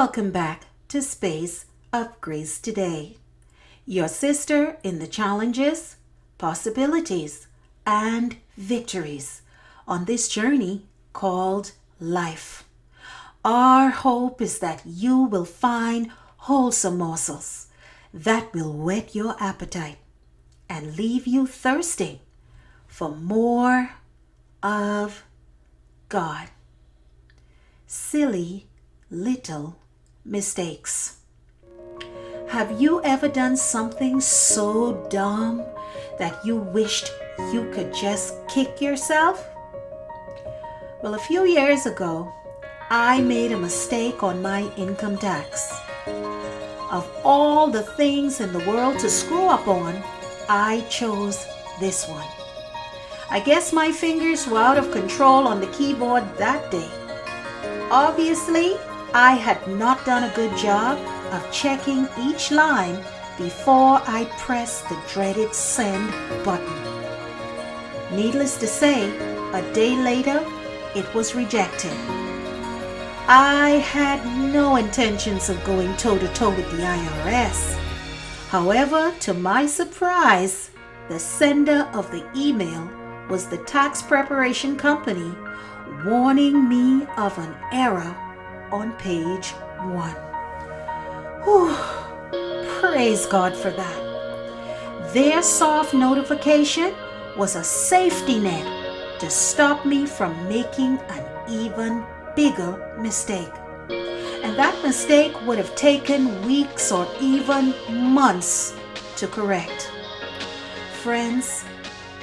Welcome back to Space of Grace Today, your sister in the challenges, possibilities, and victories on this journey called life. Our hope is that you will find wholesome morsels that will whet your appetite and leave you thirsting for more of God. Silly little mistakes. Have you ever done something so dumb that you wished you could just kick yourself? Well, a few years ago, I made a mistake on my income tax. Of all the things in the world to screw up on, I chose this one. I guess my fingers were out of control on the keyboard that day. Obviously, I had not done a good job of checking each line before I pressed the dreaded send button. Needless to say, a day later, it was rejected. I had no intentions of going toe-to-toe with the IRS. However, to my surprise, the sender of the email was the tax preparation company warning me of an error on page 1. Whew, praise God for that. Their soft notification was a safety net to stop me from making an even bigger mistake. And that mistake would have taken weeks or even months to correct. Friends,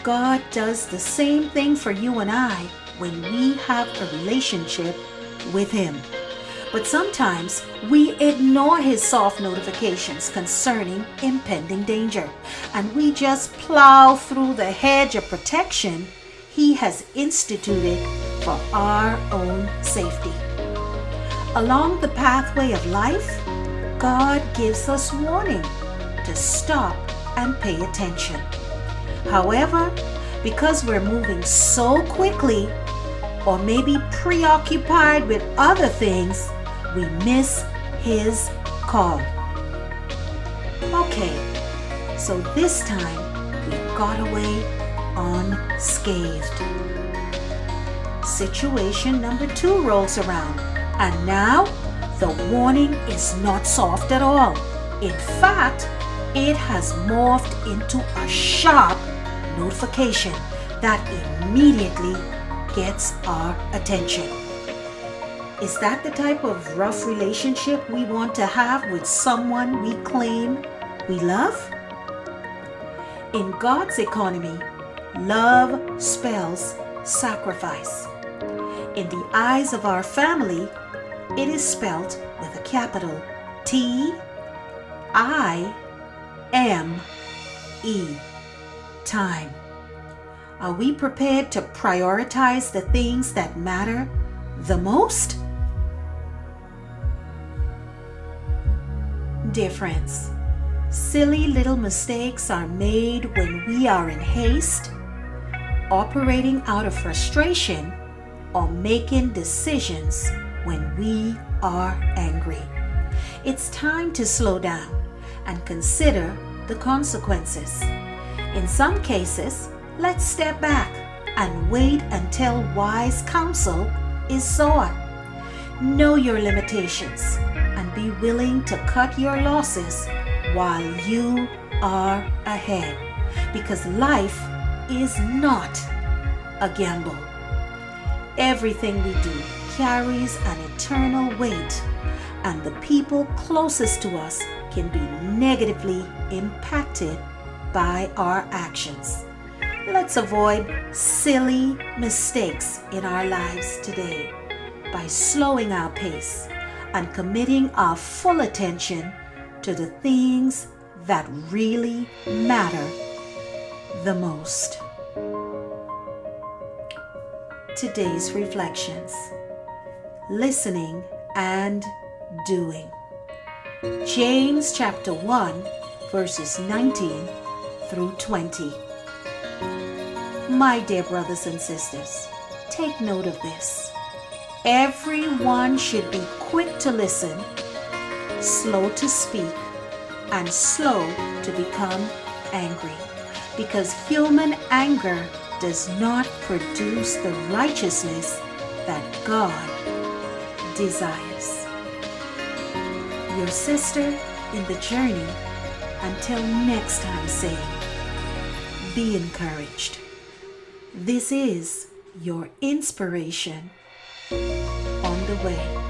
God does the same thing for you and I when we have a relationship with Him. But sometimes we ignore His soft notifications concerning impending danger, and we just plow through the hedge of protection He has instituted for our own safety. Along the pathway of life, God gives us warning to stop and pay attention. However, because we're moving so quickly, or maybe preoccupied with other things, we miss His call. Okay, so this time we got away unscathed. Situation number 2 rolls around, and now the warning is not soft at all. In fact, it has morphed into a sharp notification that immediately gets our attention. Is that the type of rough relationship we want to have with someone we claim we love? In God's economy, love spells sacrifice. In the eyes of our family, it is spelt with a capital T-I-M-E. Time. Are we prepared to prioritize the things that matter the most? Dear friends, silly little mistakes are made when we are in haste, operating out of frustration, or making decisions when we are angry. It's time to slow down and consider the consequences. In some cases, let's step back and wait until wise counsel is sought. Know your limitations and be willing to cut your losses while you are ahead, because life is not a gamble. Everything we do carries an eternal weight, and the people closest to us can be negatively impacted by our actions. Let's avoid silly mistakes in our lives today by slowing our pace and committing our full attention to the things that really matter the most. Today's reflections: listening and doing. James chapter 1 verses 19 through 20. My dear brothers and sisters, take note of this. Everyone should be quick to listen, slow to speak, and slow to become angry, because human anger does not produce the righteousness that God desires. Your sister in the journey, until next time, saying, be encouraged. This is your inspiration on the way.